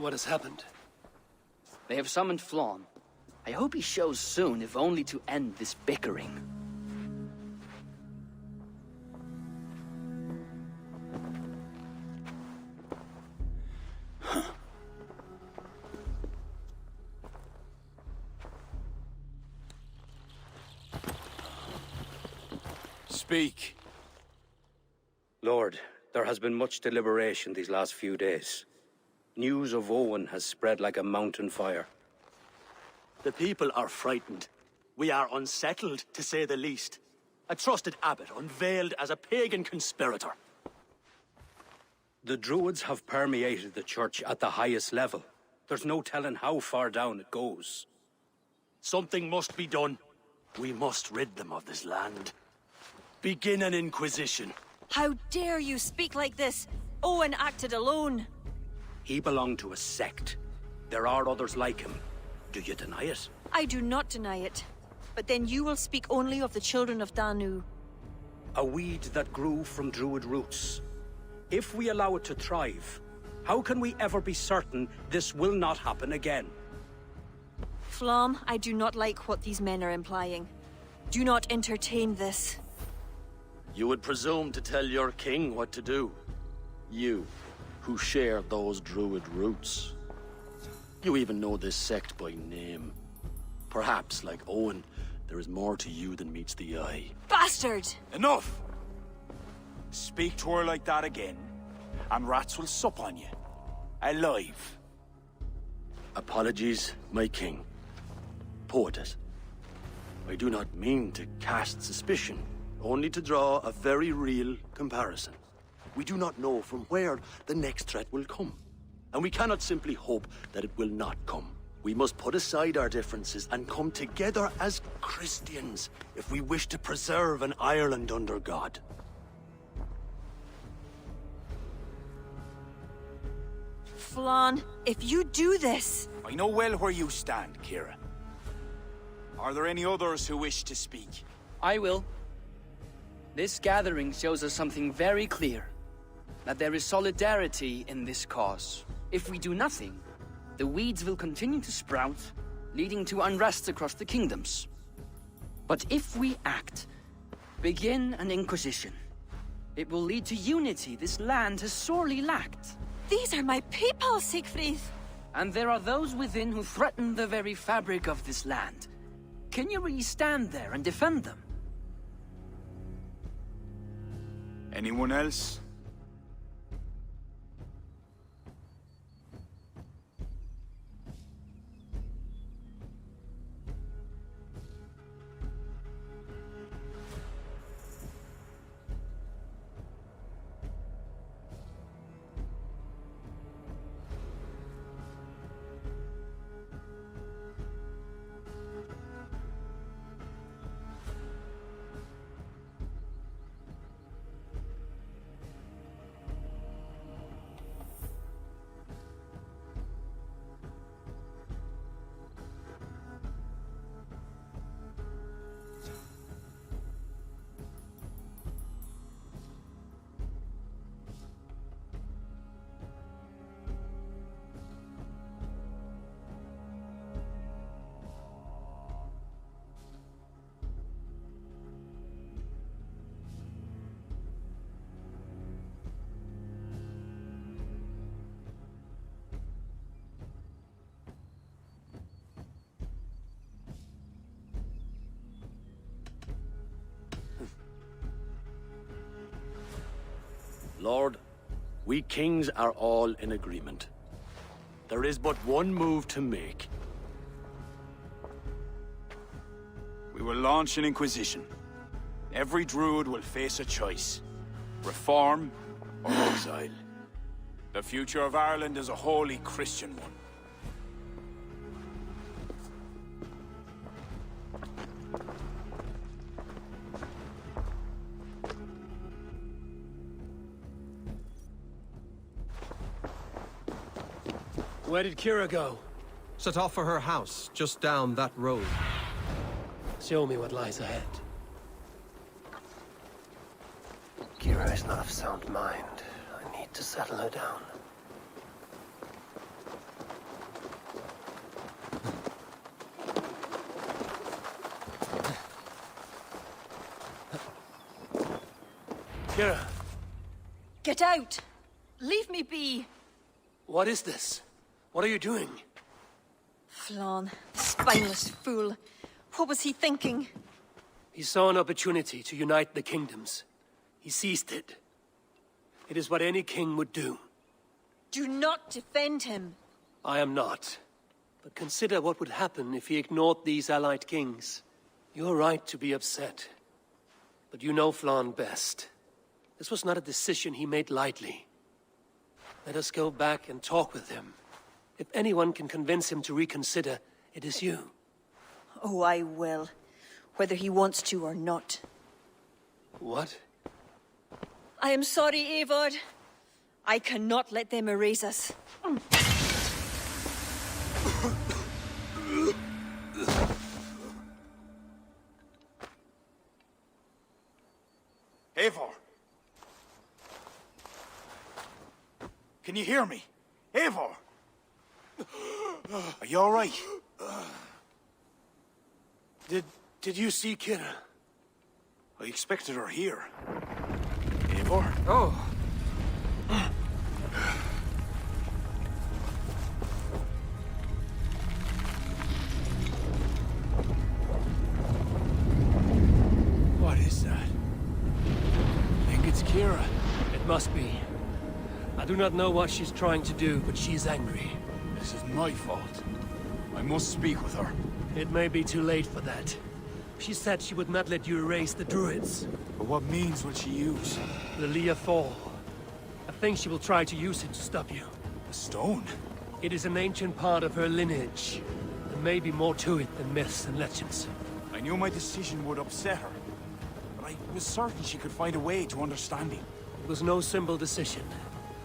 What has happened? They have summoned Flawn. I hope he shows soon, if only to end this bickering. Speak. Lord, there has been much deliberation these last few days. News of Owen has spread like a mountain fire. The people are frightened. We are unsettled, to say the least. A trusted abbot unveiled as a pagan conspirator. The Druids have permeated the church at the highest level. There's no telling how far down it goes. Something must be done. We must rid them of this land. Begin an inquisition. How dare you speak like this? Owen acted alone. He belonged to a sect. There are others like him. Do you deny it? I do not deny it. But then you will speak only of the children of Danu. A weed that grew from Druid roots. If we allow it to thrive, how can we ever be certain this will not happen again? Flom, I do not like what these men are implying. Do not entertain this. You would presume to tell your king what to do. You, who share those Druid roots. You even know this sect by name. Perhaps, like Owen, there is more to you than meets the eye. Bastard! Enough! Speak to her like that again, and rats will sup on you. Alive. Apologies, my king. Poetess. I do not mean to cast suspicion, only to draw a very real comparison. We do not know from where the next threat will come. And we cannot simply hope that it will not come. We must put aside our differences and come together as Christians if we wish to preserve an Ireland under God. Flan, if you do this... I know well where you stand, Kira. Are there any others who wish to speak? I will. This gathering shows us something very clear. That there is solidarity in this cause. If we do nothing, the weeds will continue to sprout, leading to unrest across the kingdoms. But if we act, begin an inquisition, it will lead to unity this land has sorely lacked. These are my people, Siegfried! And there are those within who threaten the very fabric of this land. Can you really stand there and defend them? Anyone else? Lord, we kings are all in agreement. There is but one move to make. We will launch an inquisition. Every druid will face a choice. Reform or exile. The future of Ireland is a wholly Christian one. Where did Kira go? Set off for her house, just down that road. Show me what lies ahead. Kira is not of sound mind. I need to settle her down. Kira, Get out! Leave me be! what is this? What are you doing? Flann, spineless fool. What was he thinking? He saw an opportunity to unite the kingdoms. He seized it. It is what any king would do. Do not defend him. I am not. But consider what would happen if he ignored these allied kings. You're right to be upset. But you know Flann best. This was not a decision he made lightly. Let us go back and talk with him. If anyone can convince him to reconsider, it is you. Oh, I will. Whether he wants to or not. What? I am sorry, Eivor. I cannot let them erase us. Eivor! Can you hear me? Eivor! Are you all right? Did you see Kira? I expected her here. Eivor? Oh, What is that? I think it's Kira. It must be. I do not know what she's trying to do, but she's angry. This is my fault. I must speak with her. It may be too late for that. She said she would not let you erase the druids. But what means will she use? The Leah Fall. I think she will try to use it to stop you. A stone? It is an ancient part of her lineage. There may be more to it than myths and legends. I knew my decision would upset her. But I was certain she could find a way to understanding. It was no simple decision.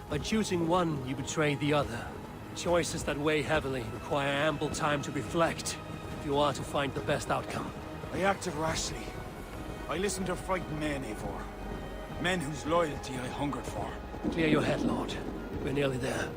By choosing one, you betray the other. Choices that weigh heavily require ample time to reflect if you are to find the best outcome. I acted rashly. I listened to frightened men, Eivor. Men whose loyalty I hungered for. Clear your head, Lord. We're nearly there.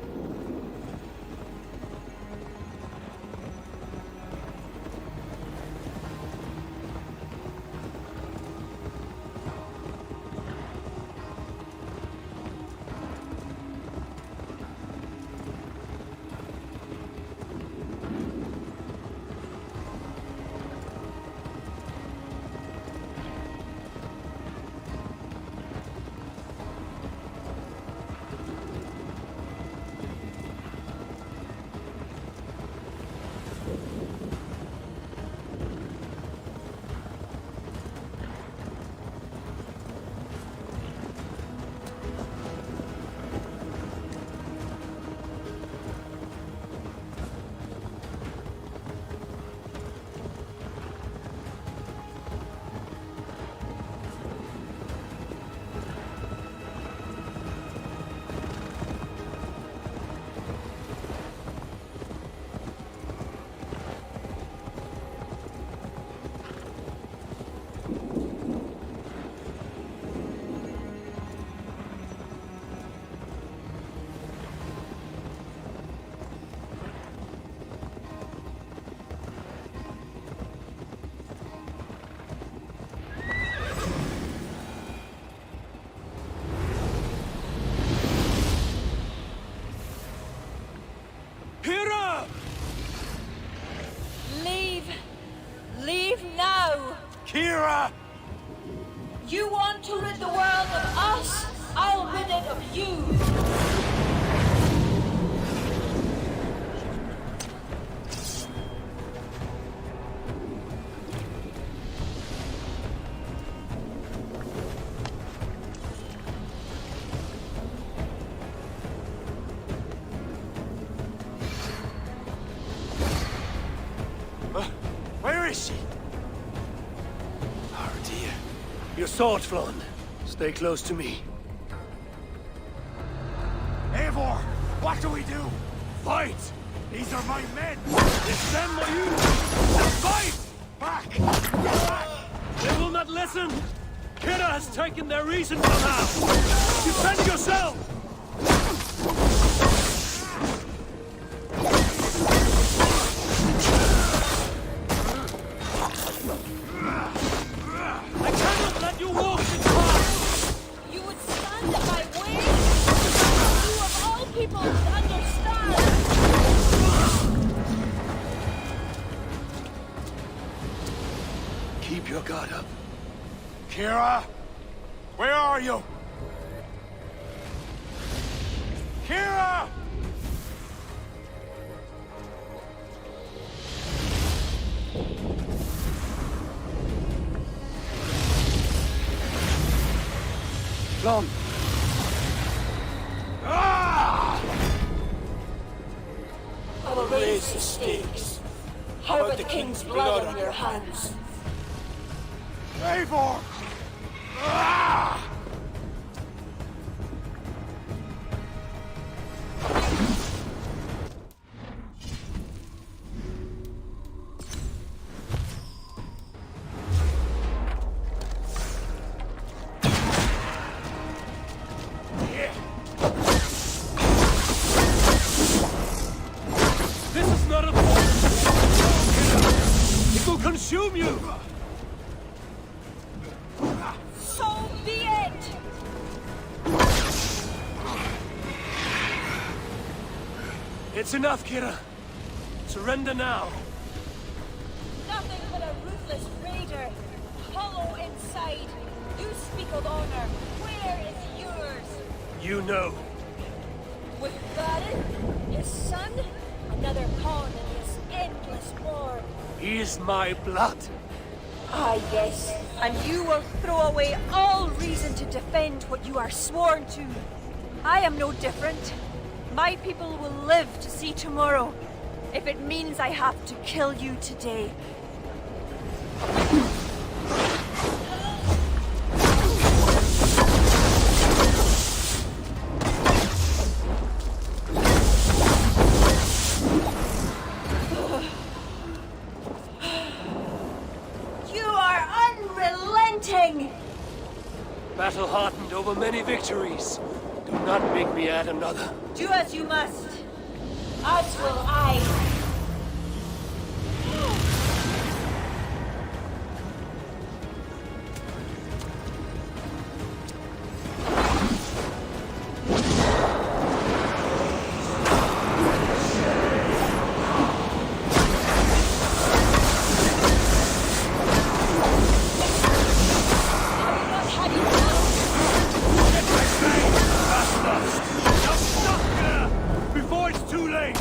Leave now! Kira! You want to rid the world of us? I'll rid it of you! Where is she? Oh dear. Your sword, Flan. Stay close to me. Eivor, what do we do? Fight! These are my men! It's them or you! Fight! Back! They will not listen! Kira has taken their reason from now! Defend yourself! I cannot let you walk this path! You would stand at my way? You of all people would understand! Keep your guard up. Kira! Where are you? Kira! Flan! I will raise the stakes. How about the king's blood on your hands? Eivor! This is not a... It will consume you! So be it! It's enough, Kira. Surrender now. Nothing but a ruthless raider. Hollow inside. You speak of honor. Where is yours? You know. With Baron, his son, another pawn in his endless war. He is my blood. Ah, yes. And you will throw away all reason to defend what you are sworn to. I am no different. My people will live to see tomorrow, if it means I have to kill you today. You are unrelenting! Battle-hardened over many victories. Do not make me add another. Do as you must. As will I. Before it's too late!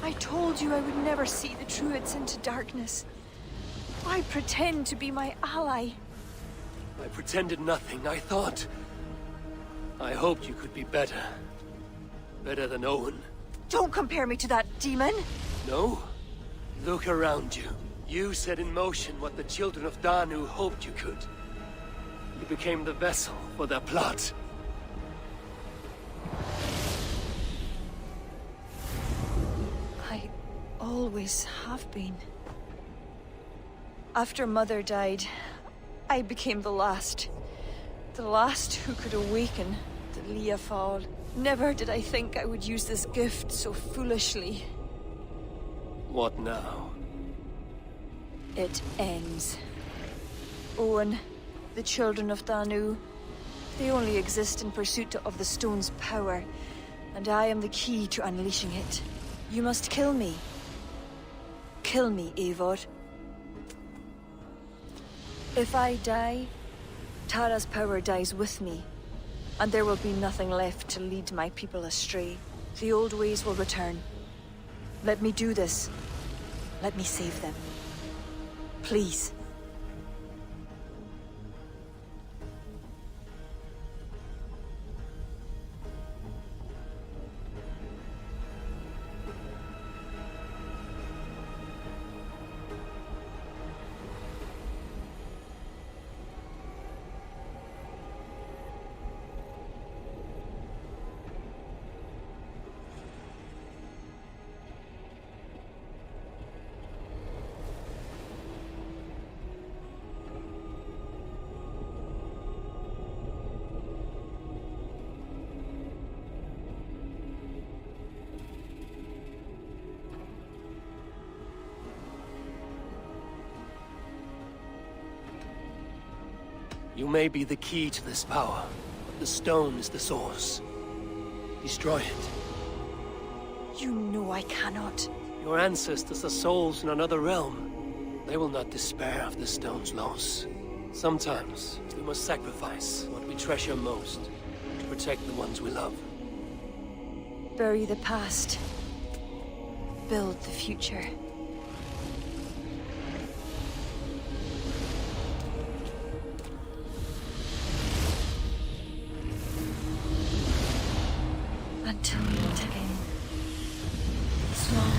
I told you I would never see the Druids into darkness. Why pretend to be my ally? I pretended nothing. I thought... I hoped you could be better. Better than Owen. Don't compare me to that demon! No? Look around you. You set in motion what the children of Danu hoped you could. You became the vessel for their plot. I always have been. After Mother died, I became the last. The last who could awaken the Leafal. Never did I think I would use this gift so foolishly. What now? It ends. Owen, the children of Danu, they only exist in pursuit of the stone's power, and I am the key to unleashing it. You must kill me. Kill me, Eivor. If I die, Tara's power dies with me, and there will be nothing left to lead my people astray. The old ways will return. Let me do this. Let me save them. Please. You may be the key to this power, but the stone is the source. Destroy it. You know I cannot. Your ancestors are souls in another realm. They will not despair of the stone's loss. Sometimes, we must sacrifice what we treasure most to protect the ones we love. Bury the past. Build the future. Until we meet again. Small.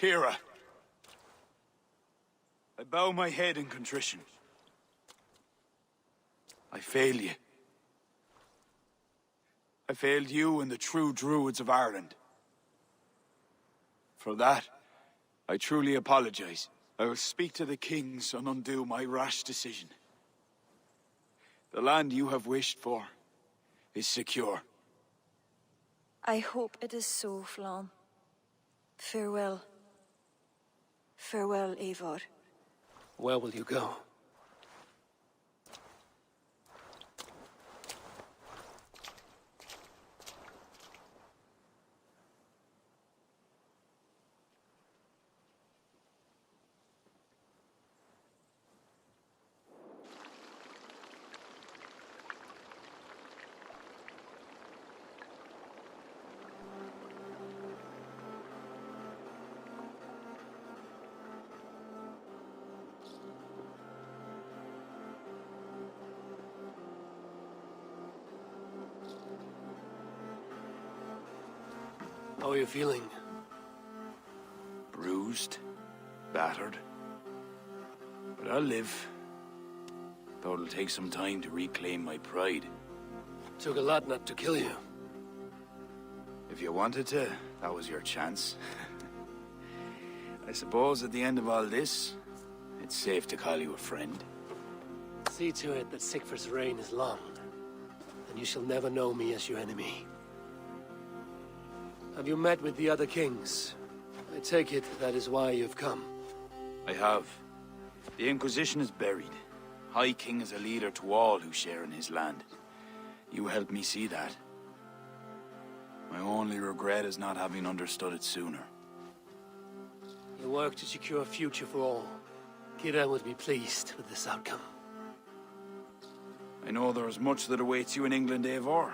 Kira, I bow my head in contrition. I fail you. I failed you and the true Druids of Ireland. For that, I truly apologize. I will speak to the kings and undo my rash decision. The land you have wished for is secure. I hope it is so, Flann. Farewell. Farewell, Eivor. Where will you go? How are you feeling? Bruised, battered. But I'll live. Though it'll take some time to reclaim my pride. Took a lot not to kill you. If you wanted to, that was your chance. I suppose at the end of all this, it's safe to call you a friend. See to it that Sigfrid's reign is long, and you shall never know me as your enemy. Have you met with the other kings? I take it that is why you've come. I have. The Inquisition is buried. High King is a leader to all who share in his land. You helped me see that. My only regret is not having understood it sooner. You work to secure a future for all. Kira would be pleased with this outcome. I know there is much that awaits you in England, Eivor.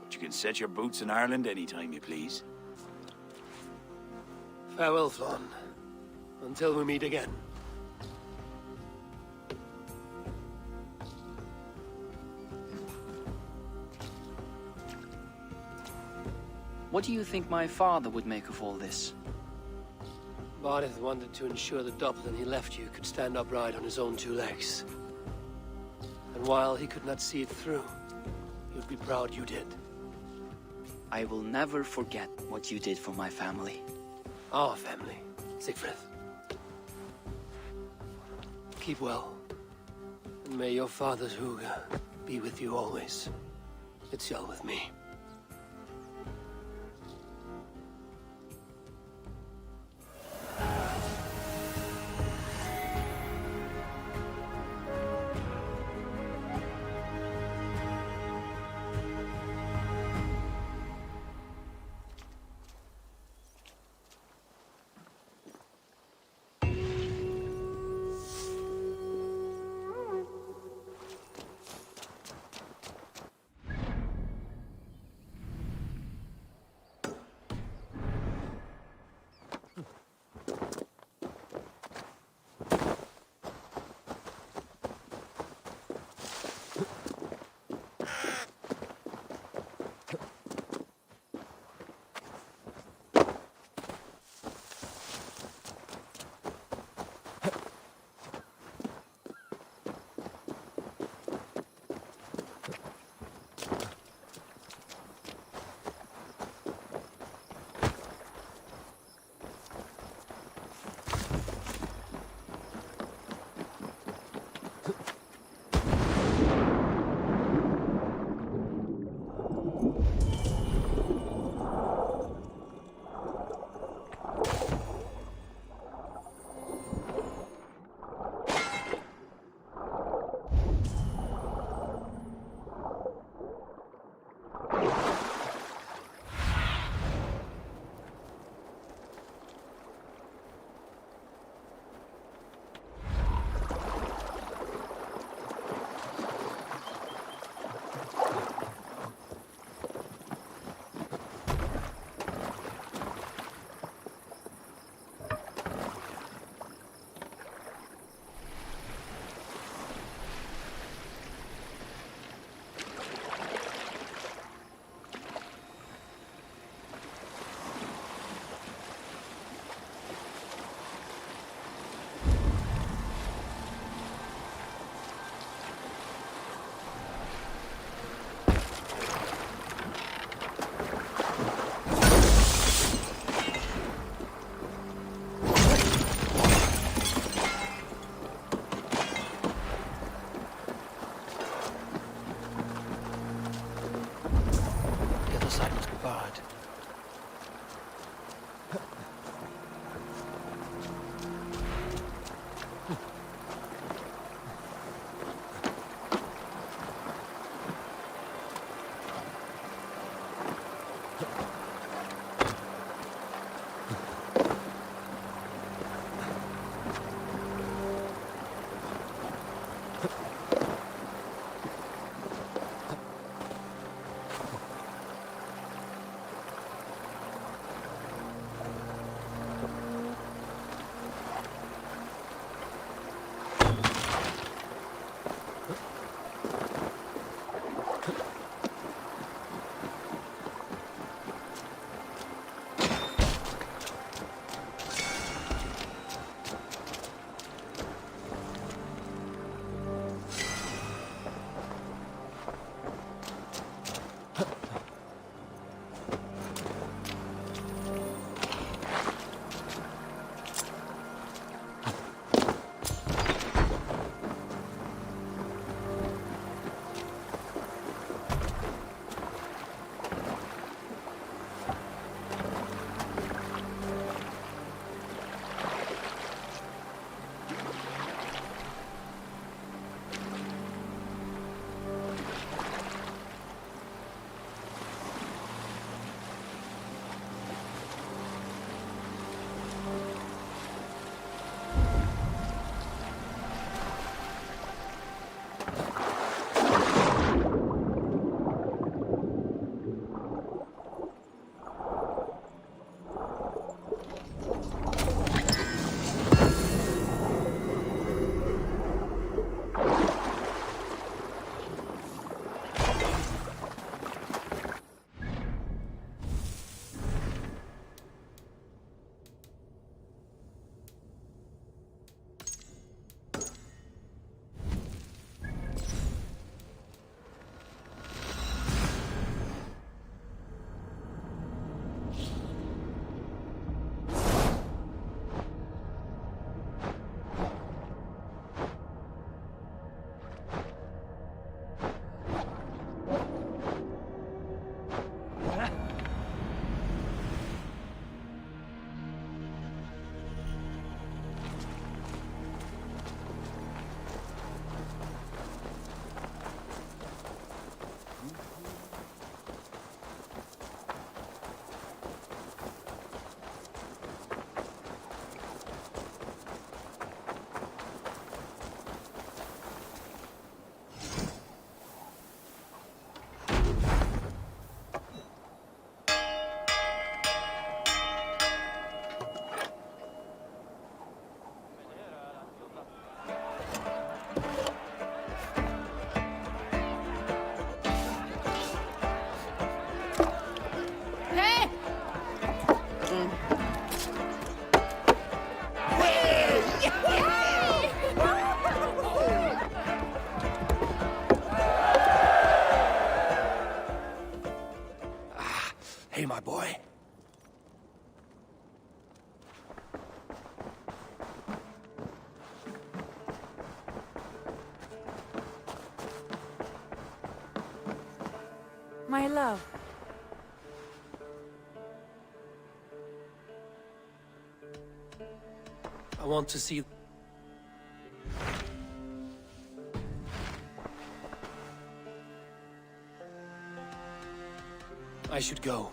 But you can set your boots in Ireland anytime you please. Farewell, Flann. Until we meet again. What do you think my father would make of all this? Bardeth wanted to ensure the Dublin he left you could stand upright on his own two legs. And while he could not see it through, he would be proud you did. I will never forget what you did for my family. Our family, Sigfrid. Keep well. And may your father's Huga be with you always. It's shall with me. Bard. Hey, my boy. My love. I want to see... I should go.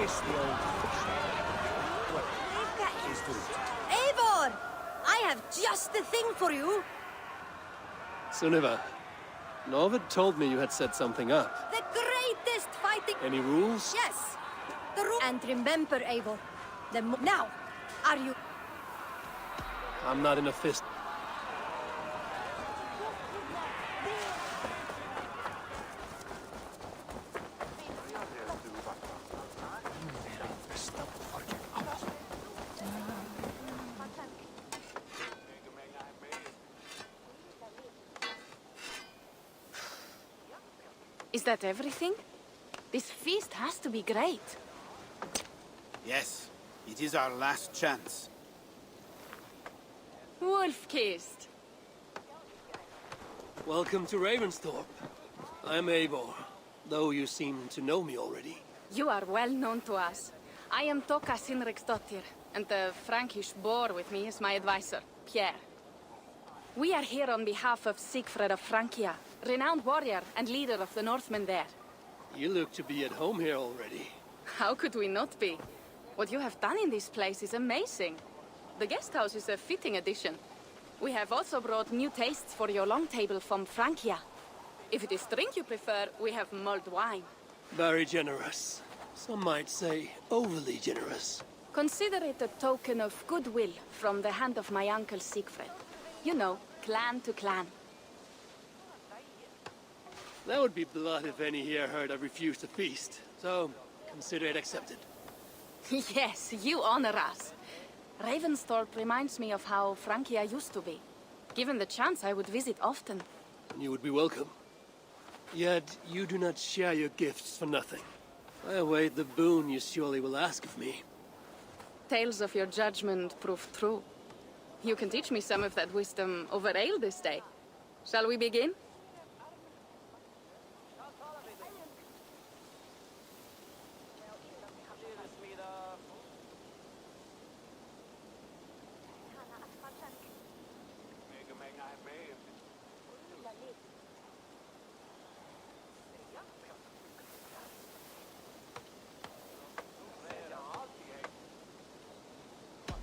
miss the old fish. Well, is to Eivor! I have just the thing for you! Sunniva, Norvid told me you had set something up. The greatest fighting... Any rules? Yes! The rule... And remember, Eivor, now, are you... I'm not in a fist. Is that everything? This feast has to be great. Yes, it is our last chance. Wolf-kissed. Welcome to Ravensthorpe. I'm Eivor, though you seem to know me already. You are well known to us. I am Toka Sinriksdottir, and the Frankish boar with me is my advisor, Pierre. We are here on behalf of Sigfred of Francia, renowned warrior and leader of the Northmen there. You look to be at home here already. How could we not be? What you have done in this place is amazing. The guest house is a fitting addition. We have also brought new tastes for your long table from Francia. If it is drink you prefer, we have mulled wine. Very generous. Some might say overly generous. Consider it a token of goodwill from the hand of my uncle Sigfred. You know, clan to clan. That would be blood if any here heard I refused to feast. So, consider it accepted. Yes, you honor us. Ravensthorpe reminds me of how Francia used to be. Given the chance, I would visit often. You would be welcome. Yet, you do not share your gifts for nothing. I await the boon you surely will ask of me. Tales of your judgment proved true. You can teach me some of that wisdom over ale this day. Shall we begin?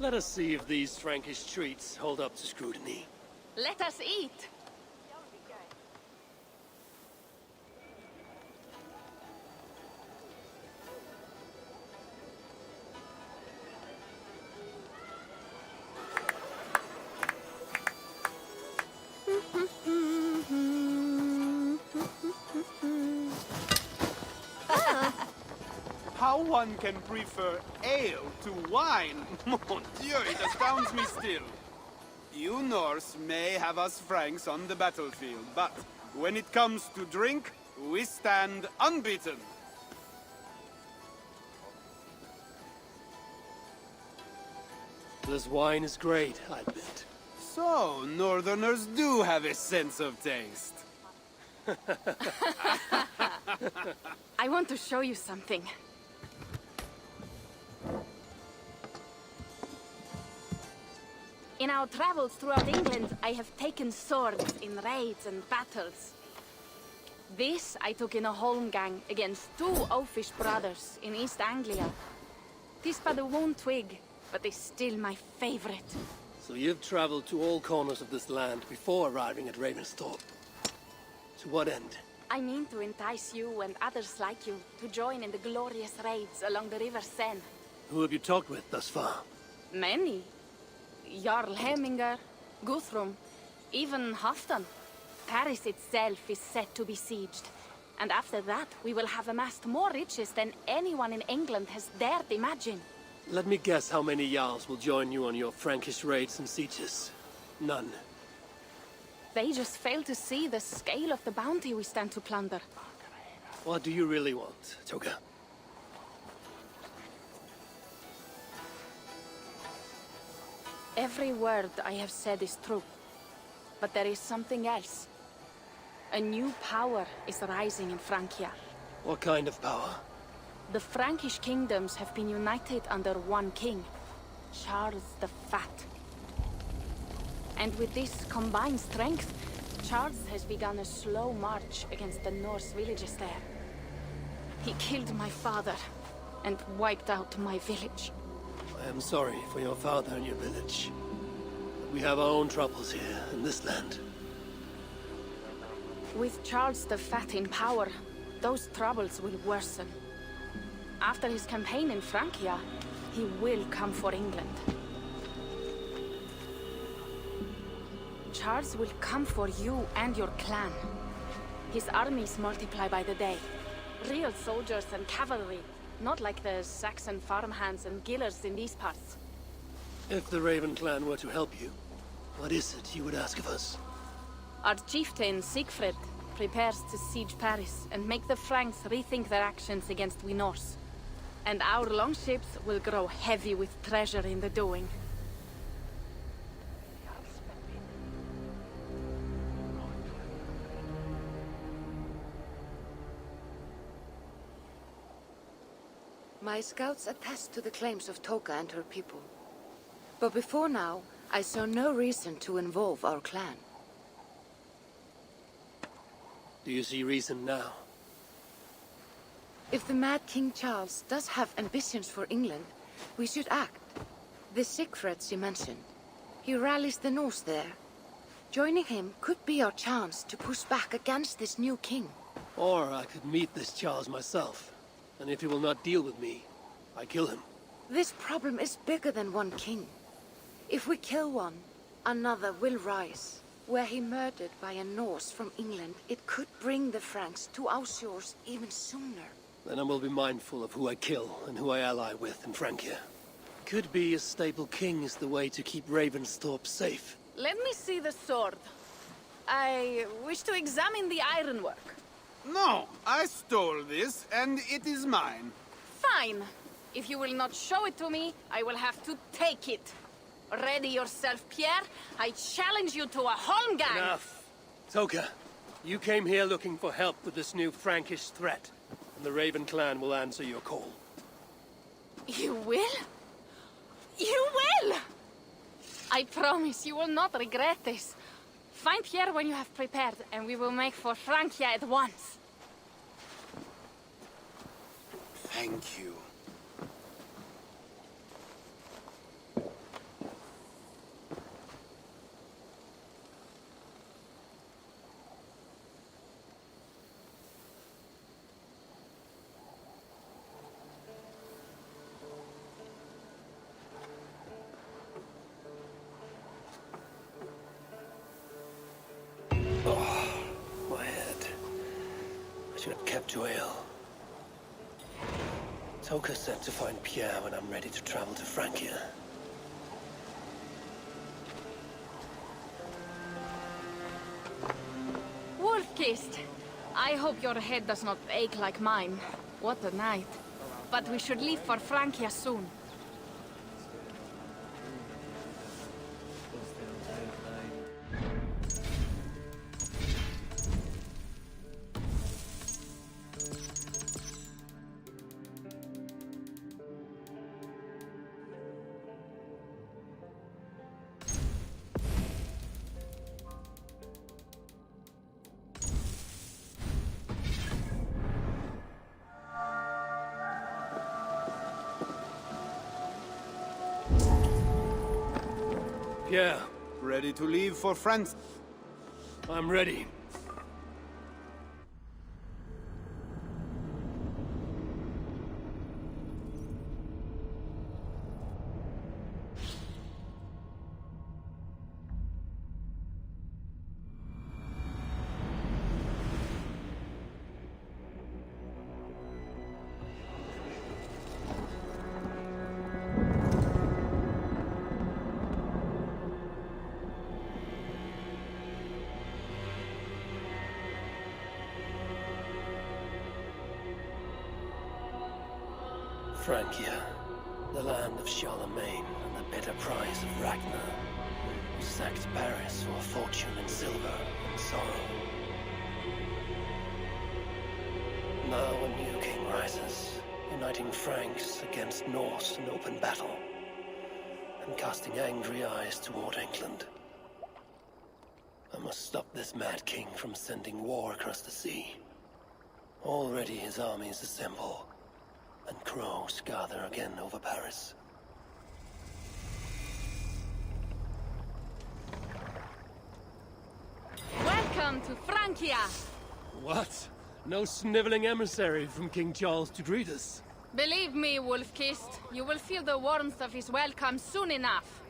Let us see if these Frankish treats hold up to scrutiny. Let us eat! How one can prefer ale to wine? Mon Dieu, it astounds me still. You Norse may have us Franks on the battlefield, but when it comes to drink, we stand unbeaten. This wine is great, I admit. So, Northerners do have a sense of taste. I want to show you something. In our travels throughout England, I have taken swords in raids and battles. This I took in a holmgang against 2 oafish brothers in East Anglia. 'Tis but a worn twig, but is still my favorite. So you've traveled to all corners of this land before arriving at Ravensthorpe. To what end? I mean to entice you and others like you to join in the glorious raids along the River Seine. Who have you talked with thus far? Many. Jarl Hemminger, Guthrum, even Halfdan. Paris itself is set to be besieged. And after that, we will have amassed more riches than anyone in England has dared imagine. Let me guess how many Jarls will join you on your Frankish raids and sieges. None. They just fail to see the scale of the bounty we stand to plunder. What do you really want, Toga? Every word I have said is true. But there is something else. A new power is rising in Francia. What kind of power? The Frankish kingdoms have been united under one king, Charles the Fat. And with this combined strength, Charles has begun a slow march against the Norse villages there. He killed my father, and wiped out my village. I am sorry for your father and your village. But we have our own troubles here in this land. With Charles the Fat in power, those troubles will worsen. After his campaign in Francia, he will come for England. Charles will come for you and your clan. His armies multiply by the day. Real soldiers and cavalry, not like the Saxon farmhands and gillers in these parts. If the Raven clan were to help you, what is it you would ask of us? Our chieftain, Siegfried, prepares to siege Paris and make the Franks rethink their actions against we Norse. And our longships will grow heavy with treasure in the doing. My scouts attest to the claims of Toka and her people. But before now, I saw no reason to involve our clan. Do you see reason now? If the Mad King Charles does have ambitions for England, we should act. The Siegfrieds you mentioned, he rallies the Norse there. Joining him could be our chance to push back against this new king. Or I could meet this Charles myself. And if he will not deal with me, I kill him. This problem is bigger than one king. If we kill one, another will rise. Were he murdered by a Norse from England, it could bring the Franks to our shores even sooner. Then I will be mindful of who I kill and who I ally with in Francia. Could be a stable king is the way to keep Ravensthorpe safe. Let me see the sword. I wish to examine the ironwork. No, I stole this, and it is mine. Fine. If you will not show it to me, I will have to take it. Ready yourself, Pierre. I challenge you to a holmgang. Enough. Toka, you came here looking for help with this new Frankish threat, and the Raven clan will answer your call. You will? You will! I promise you will not regret this. Find Pierre when you have prepared, and we will make for Francia at once. Thank you. To ale. Toka said to find Pierre when I'm ready to travel to Francia. Wolf-kissed. I hope your head does not ache like mine. What a night. But we should leave for Francia soon. Pierre. Ready to leave for France? I'm ready. Francia, the land of Charlemagne and the bitter prize of Ragnar, who sacked Paris for a fortune in silver and sorrow. Now a new king rises, uniting Franks against Norse in open battle, and casting angry eyes toward England. I must stop this mad king from sending war across the sea. Already his armies assemble, and crows gather again over Paris. Welcome to Francia! What? No sniveling emissary from King Charles to greet us? Believe me, Wolf-Kissed, you will feel the warmth of his welcome soon enough.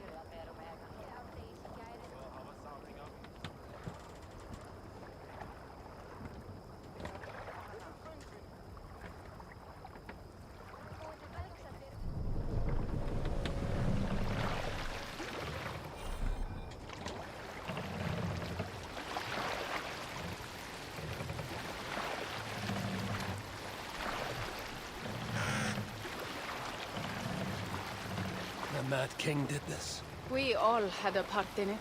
The Mad King did this. We all had a part in it.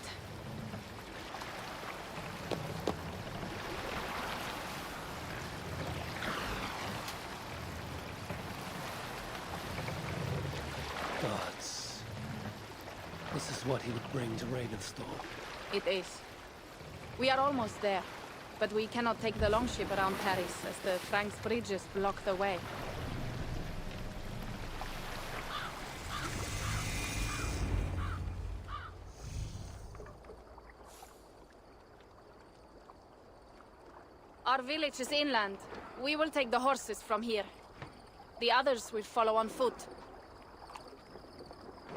Gods. This is what he would bring to Ravensthorpe. It is. We are almost there, but we cannot take the longship around Paris as the Franks' bridges block the way. Our village is inland. We will take the horses from here. The others will follow on foot.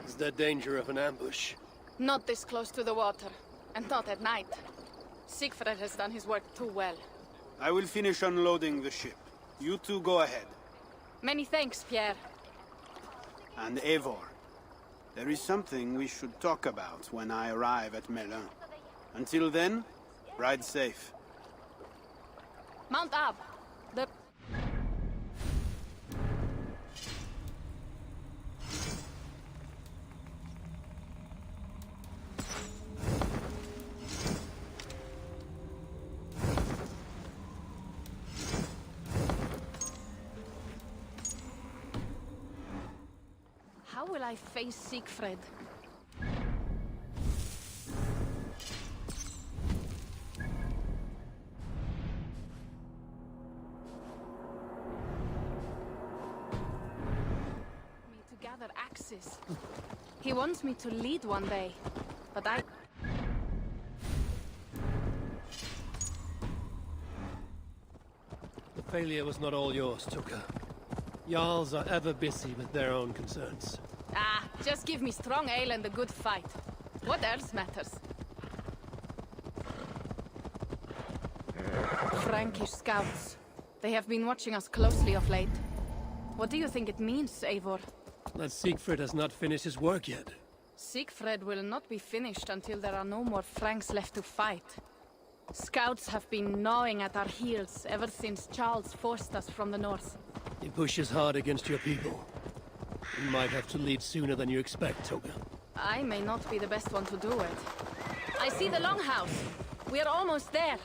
Is there danger of an ambush? Not this close to the water, and not at night. Siegfried has done his work too well. I will finish unloading the ship. You two go ahead. Many thanks, Pierre. And Eivor, there is something we should talk about when I arrive at Melun. Until then, ride safe. Mount up. The... How will I face Siegfried? Axes. He wants me to lead one day, but I... The failure was not all yours, Tuka. Jarls are ever busy with their own concerns. Ah, just give me strong ale and a good fight. What else matters? Frankish scouts. They have been watching us closely of late. What do you think it means, Eivor? That Siegfried has not finished his work yet. Siegfried will not be finished until there are no more Franks left to fight. Scouts have been gnawing at our heels ever since Charles forced us from the north. He pushes hard against your people. You might have to lead sooner than you expect, Toga. I may not be the best one to do it. I see the longhouse. We are almost there.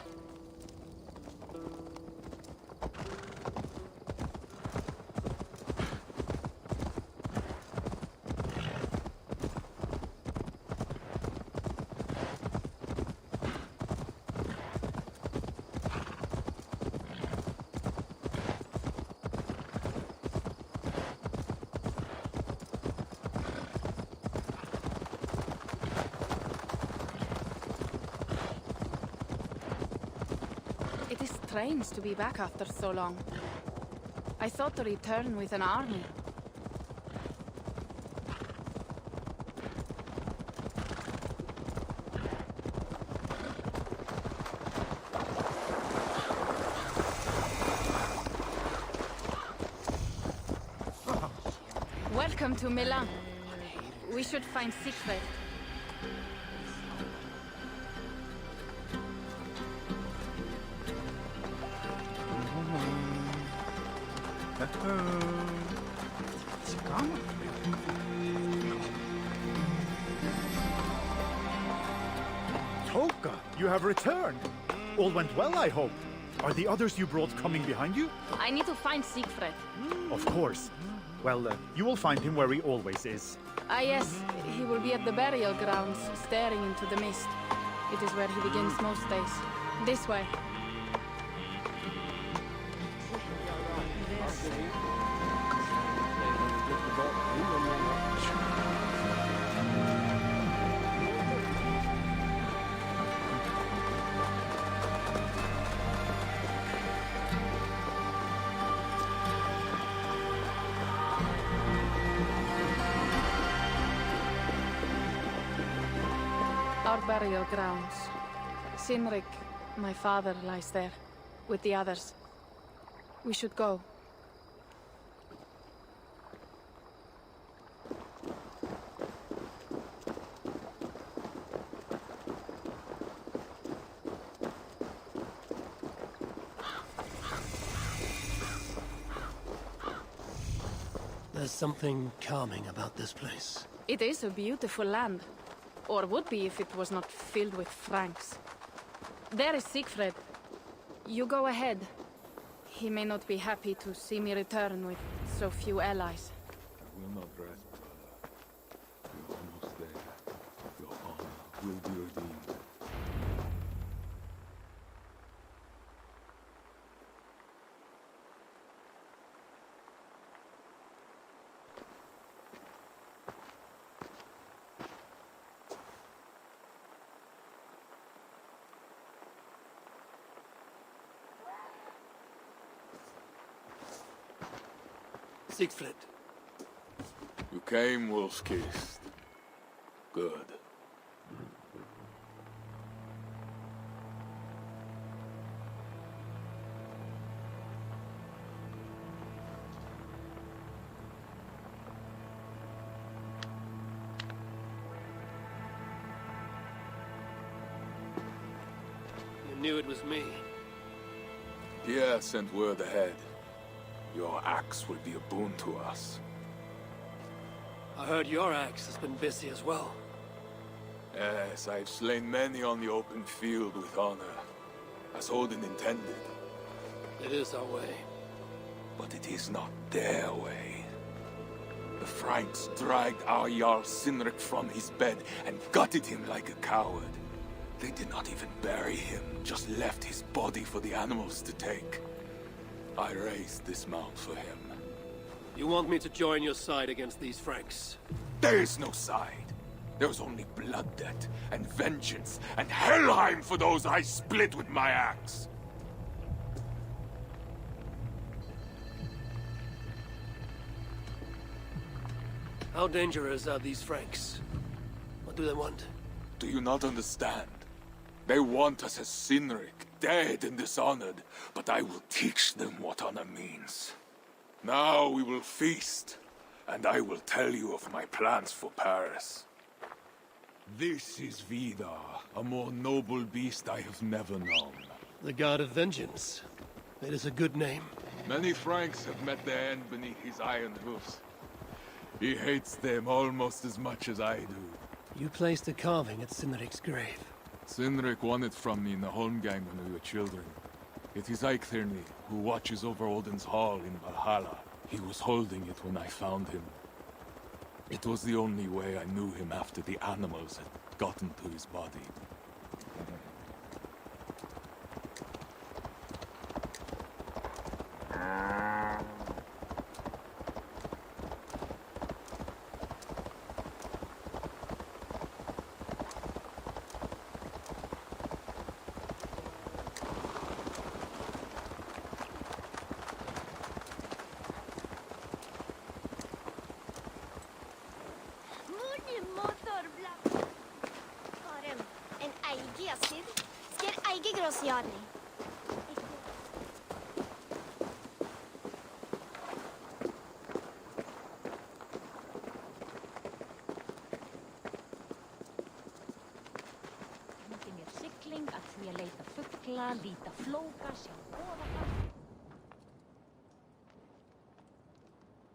It is strange to be back after so long. I thought to return with an army. Welcome to Milan. We should find Siegfried. Toka, you have returned. All went well, I hope. Are the others you brought coming behind you? I need to find Siegfried. Of course. Well, you will find him where he always is. Ah yes, he will be at the burial grounds, staring into the mist. It is where he begins most days. This way. burial grounds. Sinrik, my father, lies there, with the others. We should go. There's something calming about this place. It is a beautiful land. Or would be if it was not filled with Franks. There is Siegfried. You go ahead. He may not be happy to see me return with so few allies. I will not rest, brother. You're almost there. Your honor will be redeemed. Siegfried. You came, wolf-kissed. Good. You knew it was me. Pierre sent word ahead. Your axe will be a boon to us. I heard your axe has been busy as well. Yes, I've slain many on the open field with honor, as Odin intended. It is our way. But it is not their way. The Franks dragged our Jarl Sinrik from his bed and gutted him like a coward. They did not even bury him, just left his body for the animals to take. I raised this mount for him. You want me to join your side against these Franks? There is no side. There is only blood debt, and vengeance, and Helheim for those I split with my axe. How dangerous are these Franks? What do they want? Do you not understand? They want us as Sinrik, dead and dishonored, but I will teach them what honor means. Now we will feast, and I will tell you of my plans for Paris. This is Vidar, a more noble beast I have never known. The God of Vengeance. It is a good name. Many Franks have met their end beneath his iron hoofs. He hates them almost as much as I do. You placed a carving at Sinrik's grave. Sinrik won it from me in the Holmgang when we were children. It is Eiktherni, who watches over Odin's hall in Valhalla. He was holding it when I found him. It was the only way I knew him after the animals had gotten to his body.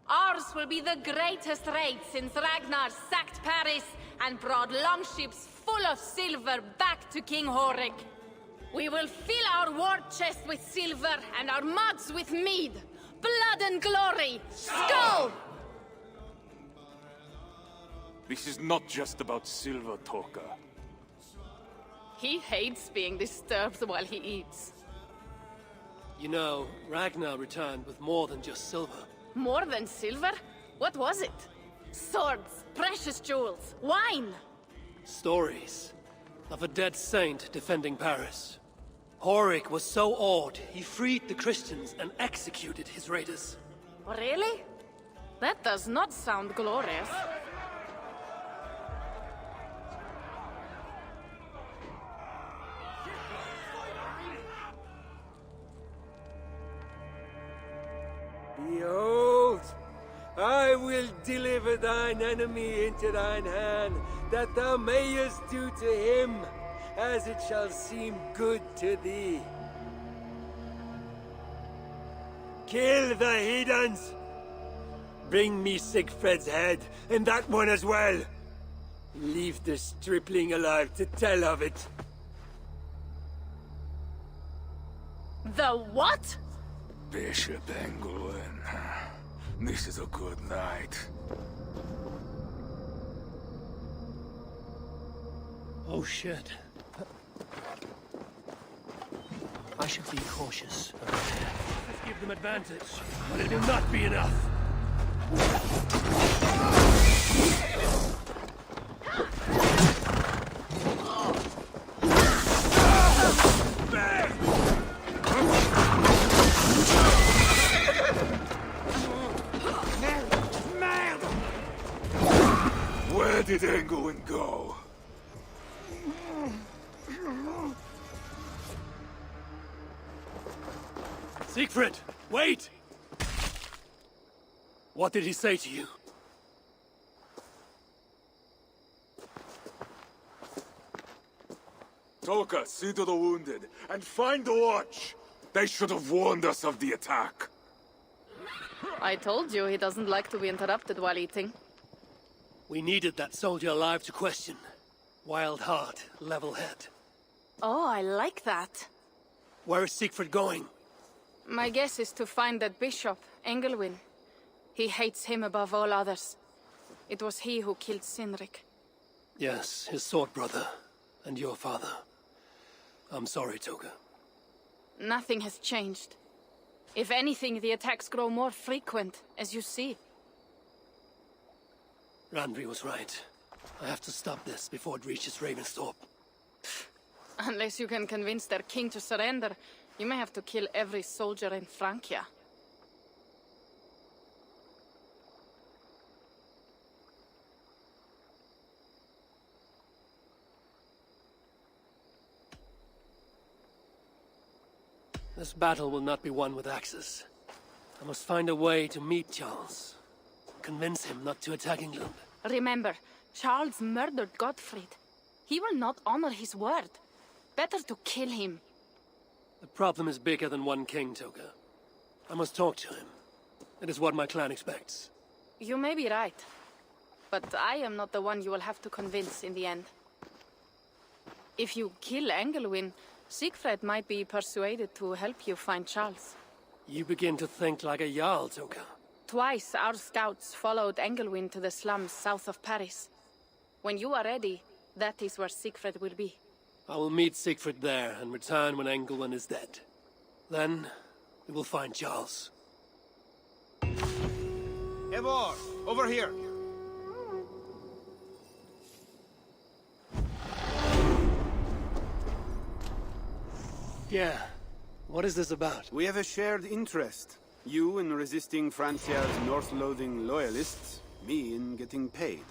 Ours will be the greatest raid since Ragnar sacked Paris and brought longships full of silver back to King Horik. We will fill our war chest with silver and our mugs with mead. Blood and glory! Skull! This is not just about silver, Torka. He hates being disturbed while he eats. You know, Ragnar returned with more than just silver. More than silver? What was it? Swords, precious jewels, wine! Stories of a dead saint defending Paris. Horik was so awed, he freed the Christians and executed his raiders. Really? That does not sound glorious. Behold, I will deliver thine enemy into thine hand, that thou mayest do to him as it shall seem good to thee. Kill the heathens! Bring me Sigfred's head, and that one as well! Leave the stripling alive to tell of it. The what? Bishop Engelwin. This is a good night. Oh shit. I should be cautious. Let's give them advantage, but it will not be enough. Where did Engelwin go? Siegfried, wait! What did he say to you? Toka, see to the wounded, and find the watch! They should have warned us of the attack. I told you he doesn't like to be interrupted while eating. We needed that soldier alive to question. Wild heart, level head. Oh, I like that. Where is Siegfried going? My guess is to find that bishop, Engelwin. He hates him above all others. It was he who killed Sinrik. Yes, his sword brother, and your father. I'm sorry, Toga. Nothing has changed. If anything, the attacks grow more frequent, as you see. Randvi was right. I have to stop this before it reaches Ravensthorpe. Unless you can convince their king to surrender, you may have to kill every soldier in Francia. This battle will not be won with axes. I must find a way to meet Charles. Convince him not to attack England. Remember, Charles murdered Godfried. He will not honor his word. Better to kill him. The problem is bigger than one king, Toga. I must talk to him. It is what my clan expects. You may be right. But I am not the one you will have to convince in the end. If you kill Engelwin, Siegfried might be persuaded to help you find Charles. You begin to think like a Jarl, Toga. Twice our scouts followed Engelwin to the slums south of Paris. When you are ready, that is where Siegfried will be. I will meet Siegfried there and return when Engelwin is dead. Then, we will find Charles. Eivor, over here. Yeah. What is this about? We have a shared interest. You in resisting Francia's North-loathing loyalists, me in getting paid.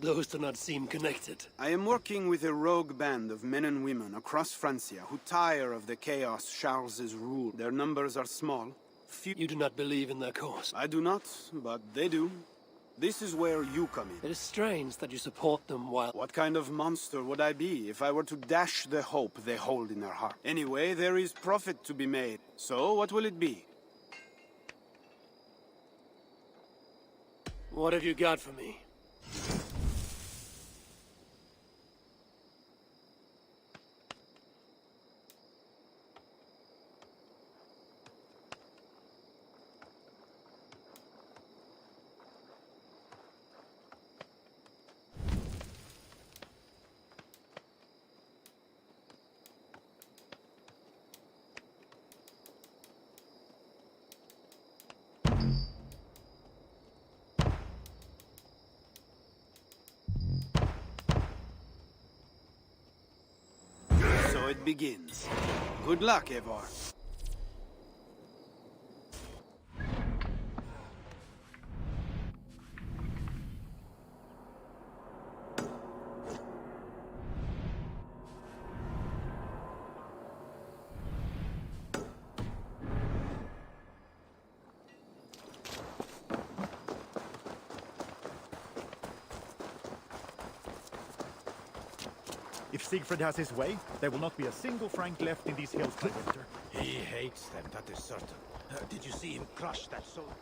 Those do not seem connected. I am working with a rogue band of men and women across Francia who tire of the chaos Charles's rule. Their numbers are small. Few... You do not believe in their cause? I do not, but they do. This is where you come in. It is strange that you support them while... What kind of monster would I be if I were to dash the hope they hold in their heart? Anyway, there is profit to be made. So, what will it be? What have you got for me? So it begins. Good luck, Eivor. If Siegfried has his way, there will not be a single Frank left in these hills by winter. He hates them, that is certain. Did you see him crush that soldier?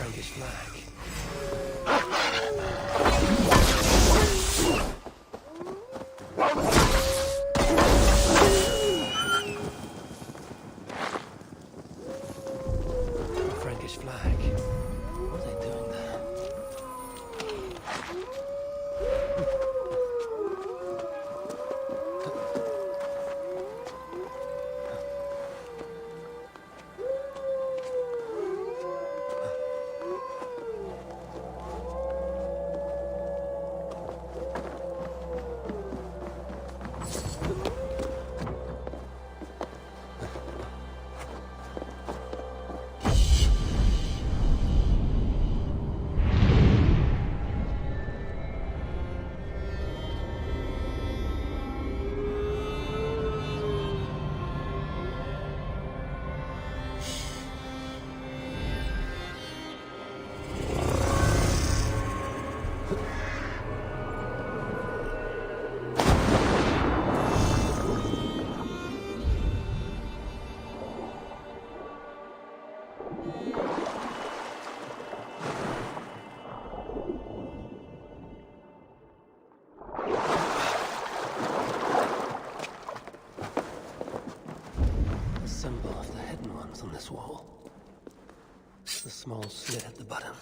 Frankish flag. Frankish flag. What are they doing there? wall. The small slit at the bottom.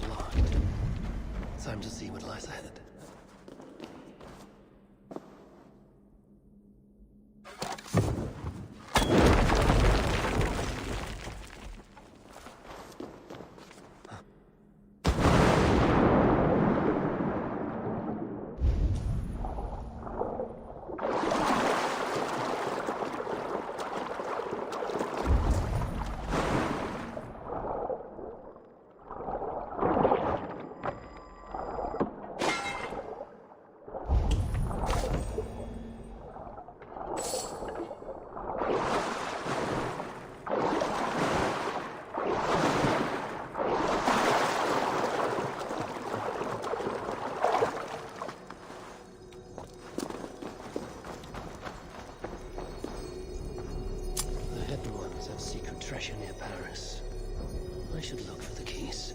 Locked. Time to see what lies ahead. Treasure near Paris. I should look for the keys.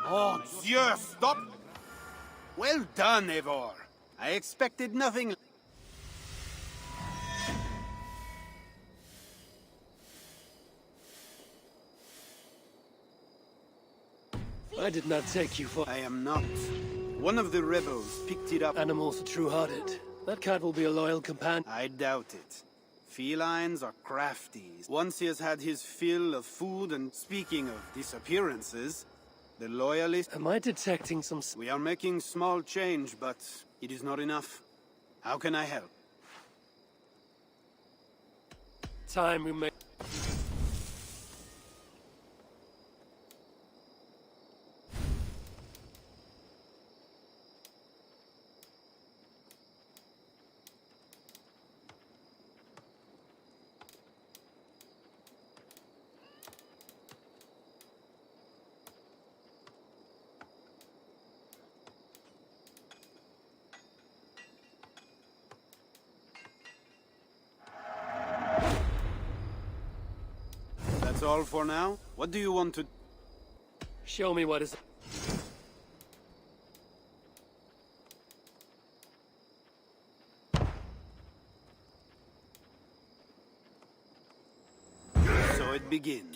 Oh, Dieu, stop! Well done, Eivor. I expected nothing. I did not take you for... I am not. One of the rebels picked it up. Animals are true-hearted. That cat will be a loyal companion. I doubt it. Felines are crafty. Once he has had his fill of food, and speaking of disappearances, the loyalists... Am I detecting some... We are making small change, but it is not enough. How can I help? Time we make... That's all for now? What do you want to... Show me what is... So it begins.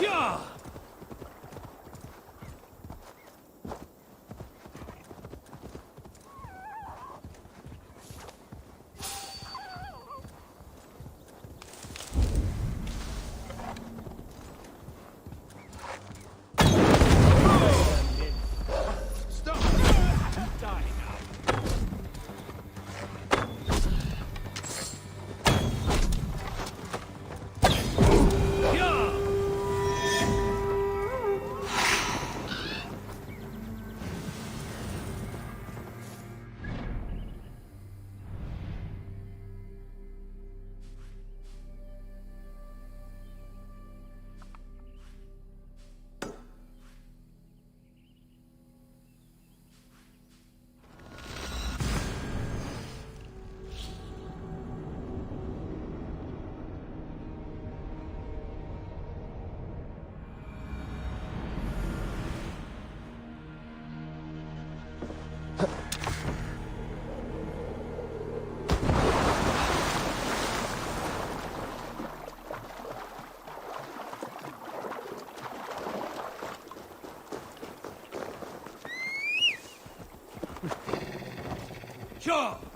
Yeah! Sure!